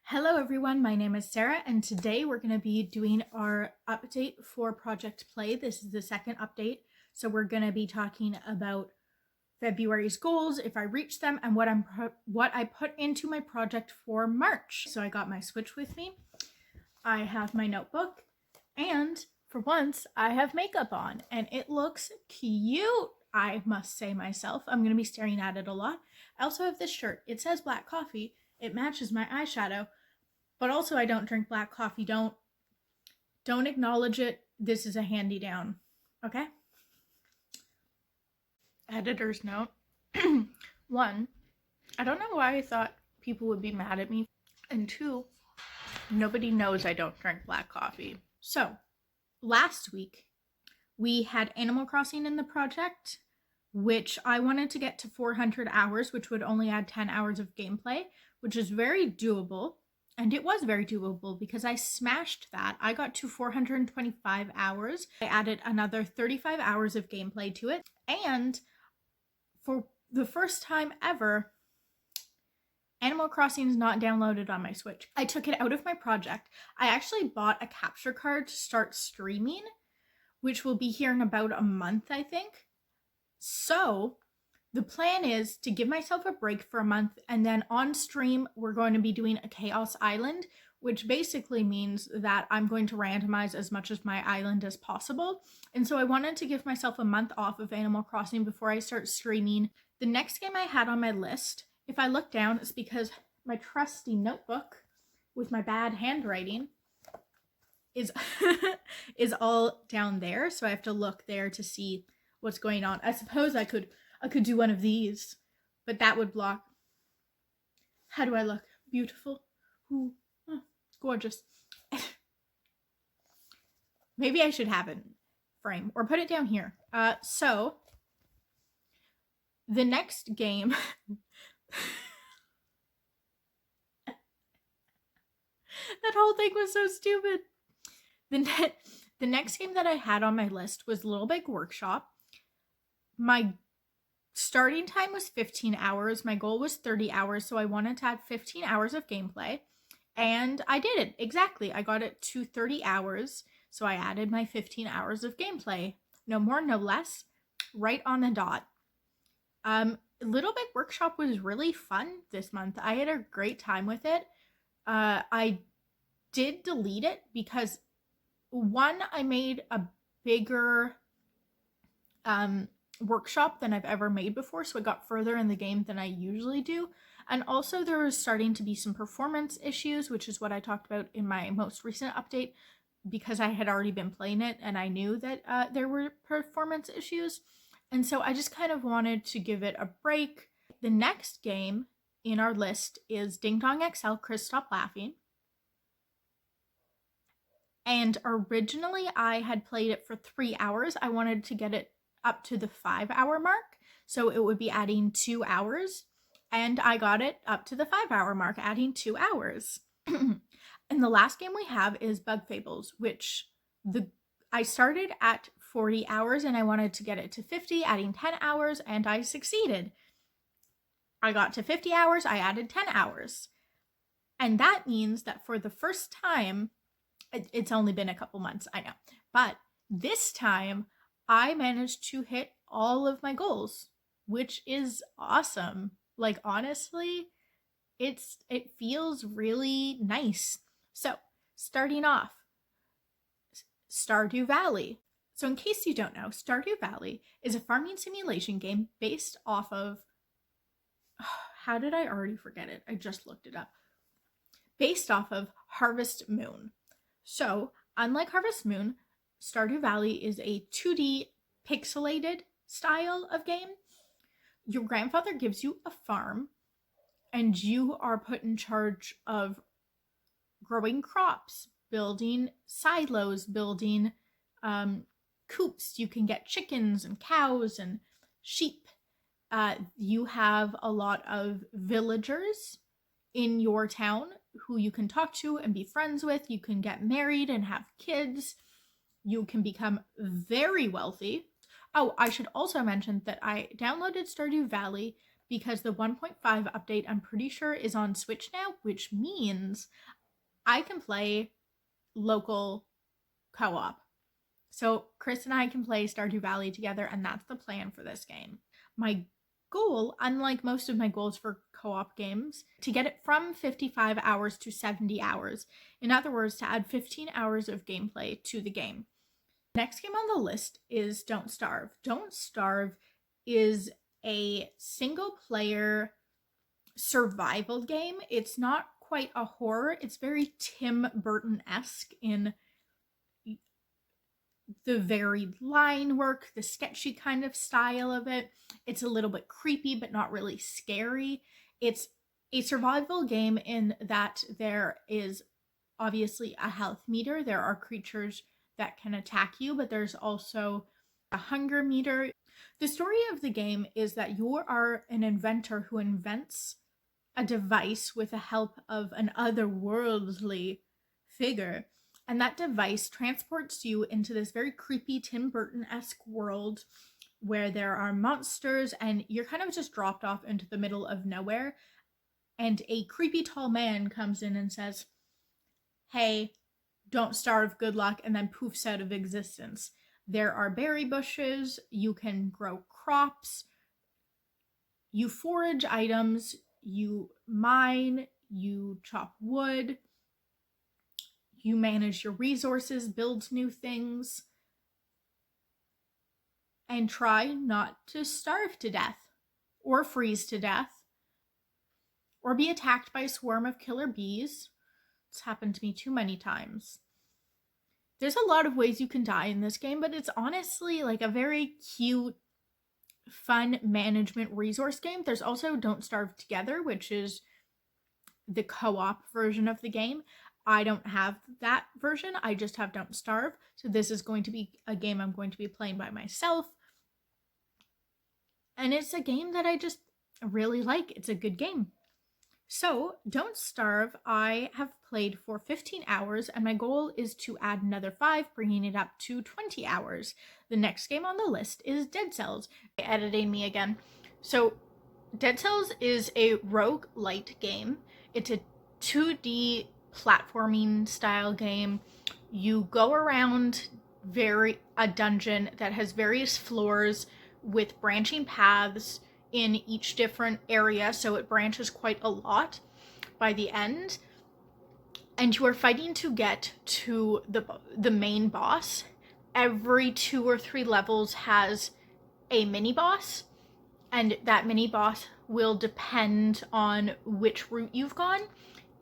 Hello everyone, my name is Sarah and today we're going to be doing our update for Project Play. This is the second update, so we're going to be talking about February's goals, if I reach them, and what I put into my project for March. So I got my Switch with me, I have my notebook, and for once I have makeup on and it looks cute, I must say myself. I'm going to be staring at it a lot. I also have this shirt. It says black coffee. It matches my eyeshadow. But also I don't drink black coffee. Don't acknowledge it. This is a handy-down. Okay? Editor's note. 1, I don't know why I thought people would be mad at me. And 2, nobody knows I don't drink black coffee. So, last week, we had Animal Crossing in the project, which I wanted to get to 400 hours, which would only add 10 hours of gameplay, which is very doable. And it was very doable because I smashed that. I got to 425 hours. I added another 35 hours of gameplay to it. And for the first time ever, Animal Crossing is not downloaded on my Switch. I took it out of my project. I actually bought a capture card to start streaming, which will be here in about a month, I think. So the plan is to give myself a break for a month, and then on stream, we're going to be doing a Chaos Island, which basically means that I'm going to randomize as much of my island as possible. And so I wanted to give myself a month off of Animal Crossing before I start streaming. The next game I had on my list, if I look down, it's because my trusty notebook with my bad handwriting is, is all down there. So I have to look there to see what's going on. I suppose I could do one of these, but that would block. How do I look? Beautiful. Ooh, oh, gorgeous. Maybe I should have it frame or put it down here. So the next game that whole thing was so stupid. The next game that I had on my list was Little Big Workshop. My starting time was 15 hours. My goal was 30 hours, so I wanted to add 15 hours of gameplay. And I did it. Exactly. I got it to 30 hours, so I added my 15 hours of gameplay. No more, no less. Right on the dot. Little Big Workshop was really fun this month. I had a great time with it. I did delete it because, one, I made a bigger workshop than I've ever made before, so I got further in the game than I usually do. And also there was starting to be some performance issues, which is what I talked about in my most recent update, because I had already been playing it and I knew that there were performance issues. And so I just kind of wanted to give it a break. The next game in our list is Ding Dong XL, Chris Stop Laughing. And originally I had played it for 3 hours. I wanted to get it up to the 5-hour mark, so it would be adding 2 hours, and I got it up to the 5-hour mark, adding 2 hours. And the last game we have is Bug Fables, which I started at 40 hours and I wanted to get it to 50, adding 10 hours, and I succeeded. I got to 50 hours, I added 10 hours. And that means that for the first time, it's only been a couple months, I know, but this time I managed to hit all of my goals, which is awesome. Like, honestly, it feels really nice. So, starting off, Stardew Valley. So in case you don't know, Stardew Valley is a farming simulation game based off of, how did I already forget it? I just looked it up. Based off of Harvest Moon. So, unlike Harvest Moon, Stardew Valley is a 2D pixelated style of game. Your grandfather gives you a farm and you are put in charge of growing crops, building silos, building coops. You can get chickens and cows and sheep. You have a lot of villagers in your town who you can talk to and be friends with. You can get married and have kids. You can become very wealthy. Oh, I should also mention that I downloaded Stardew Valley because the 1.5 update, I'm pretty sure, is on Switch now, which means I can play local co-op. So Chris and I can play Stardew Valley together, and that's the plan for this game. My goal, unlike most of my goals for co-op games, to get it from 55 hours to 70 hours. In other words, to add 15 hours of gameplay to the game. Next game on the list is Don't Starve. Don't Starve is a single player survival game. It's not quite a horror. It's very Tim Burton-esque in the varied line work, the sketchy kind of style of it. It's a little bit creepy, but not really scary. It's a survival game in that there is obviously a health meter. There are creatures that can attack you, but there's also a hunger meter. The story of the game is that you are an inventor who invents a device with the help of an otherworldly figure. And that device transports you into this very creepy Tim Burton-esque world where there are monsters and you're kind of just dropped off into the middle of nowhere. And a creepy tall man comes in and says, "Hey, don't starve, good luck," and then poofs out of existence. There are berry bushes, you can grow crops, you forage items, you mine, you chop wood, you manage your resources, build new things, and try not to starve to death, or freeze to death, or be attacked by a swarm of killer bees. It's happened to me too many times. There's a lot of ways you can die in this game, but it's honestly like a very cute, fun management resource game. There's also Don't Starve Together, which is the co-op version of the game. I don't have that version. I just have Don't Starve. So this is going to be a game I'm going to be playing by myself. And it's a game that I just really like. It's a good game. So, Don't Starve, I have played for 15 hours, and my goal is to add another 5, bringing it up to 20 hours. The next game on the list is Dead Cells. Editing me again. So, Dead Cells is a roguelite game. It's a 2D platforming style game. You go around a dungeon that has various floors with branching paths in each different area, so it branches quite a lot by the end, and you are fighting to get to the main boss. Every 2 or 3 levels has a mini boss, and that mini boss will depend on which route you've gone.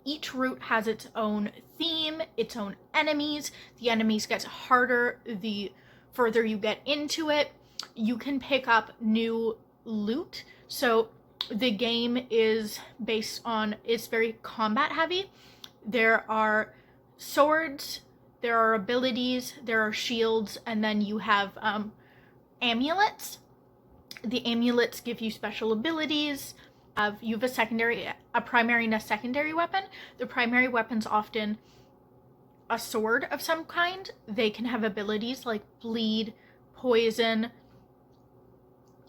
Each route has its own theme, its own enemies. The enemies get harder the further you get into it. You can pick up new loot. So the game is based on, it's very combat heavy. There are swords, there are abilities, there are shields, and then you have amulets. The amulets give you special abilities. You have a primary and a secondary weapon. The primary weapon's often a sword of some kind. They can have abilities like bleed, poison,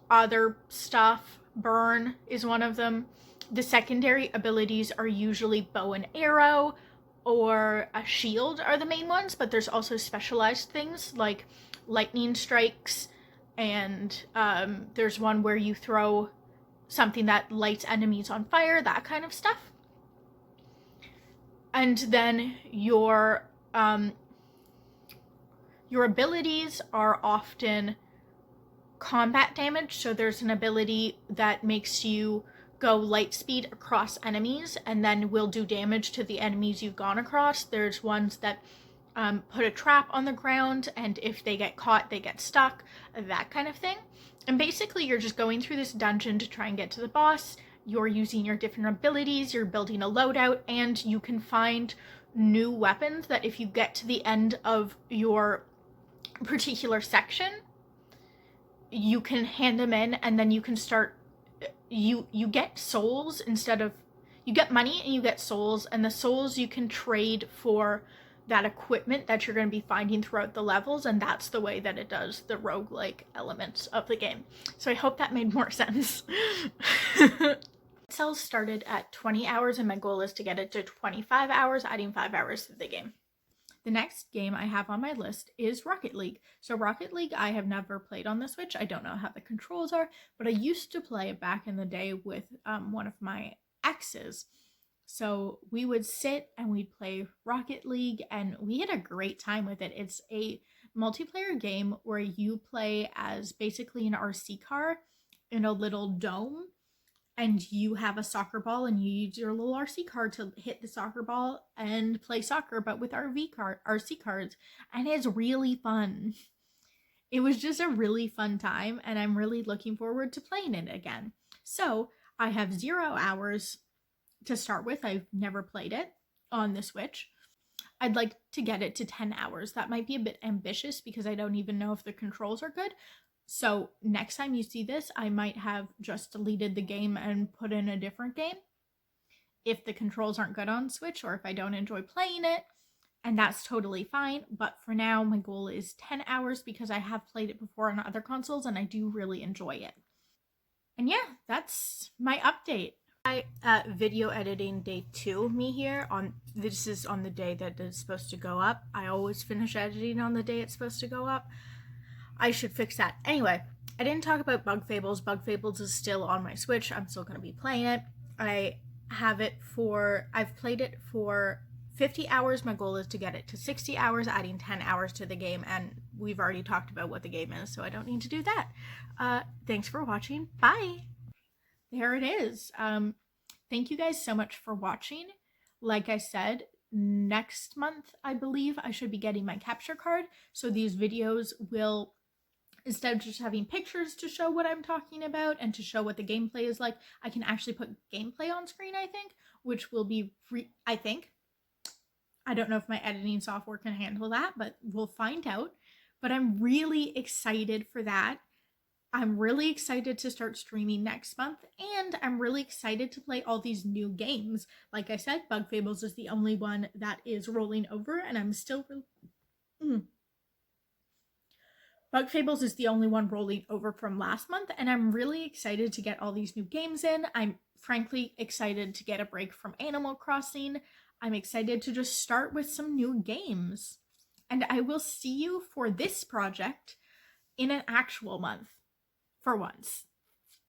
other stuff. Burn is one of them. The secondary abilities are usually bow and arrow or a shield are the main ones, but there's also specialized things like lightning strikes, and there's one where you throw something that lights enemies on fire, that kind of stuff. And then your abilities are often combat damage. So there's an ability that makes you go light speed across enemies and then will do damage to the enemies you've gone across. There's ones that put a trap on the ground, and if they get caught, they get stuck, that kind of thing. And basically you're just going through this dungeon to try and get to the boss. You're using your different abilities, you're building a loadout, and you can find new weapons that if you get to the end of your particular section, you can hand them in, and then you can start, you get souls instead of, you get money and you get souls, and the souls you can trade for that equipment that you're going to be finding throughout the levels, and that's the way that it does the roguelike elements of the game. So I hope that made more sense. Cells started at 20 hours and my goal is to get it to 25 hours, adding 5 hours to the game. The next game I have on my list is Rocket League. So Rocket League I have never played on the Switch. I don't know how the controls are, but I used to play it back in the day with one of my exes. So we would sit and we'd play Rocket League and we had a great time with it. It's a multiplayer game where you play as basically an RC car in a little dome, and you have a soccer ball and you use your little RC car to hit the soccer ball and play soccer, but with RC cards. And it's really fun. It was just a really fun time and I'm really looking forward to playing it again. So I have 0 hours to start with. I've never played it on the Switch. I'd like to get it to 10 hours. That might be a bit ambitious because I don't even know if the controls are good. So next time you see this, I might have just deleted the game and put in a different game if the controls aren't good on Switch or if I don't enjoy playing it, and that's totally fine. But for now, my goal is 10 hours because I have played it before on other consoles and I do really enjoy it. And yeah, that's my update. Video editing day 2 me here. This is on the day that it's supposed to go up. I always finish editing on the day it's supposed to go up. I should fix that. Anyway, I didn't talk about Bug Fables. Bug Fables is still on my Switch. I'm still going to be playing it. I've played it for 50 hours. My goal is to get it to 60 hours, adding 10 hours to the game, and we've already talked about what the game is, so I don't need to do that. Thanks for watching. Bye! There it is. Thank you guys so much for watching. Like I said, next month, I believe, I should be getting my capture card, so these videos will, instead of just having pictures to show what I'm talking about and to show what the gameplay is like, I can actually put gameplay on screen, I think, which will be, I don't know if my editing software can handle that, but we'll find out. But I'm really excited for that. I'm really excited to start streaming next month, and I'm really excited to play all these new games. Like I said, Bug Fables is the only one that is rolling over, and I'm still Bug Fables is the only one rolling over from last month, and I'm really excited to get all these new games in. I'm frankly excited to get a break from Animal Crossing. I'm excited to just start with some new games. And I will see you for this project in an actual month. For once.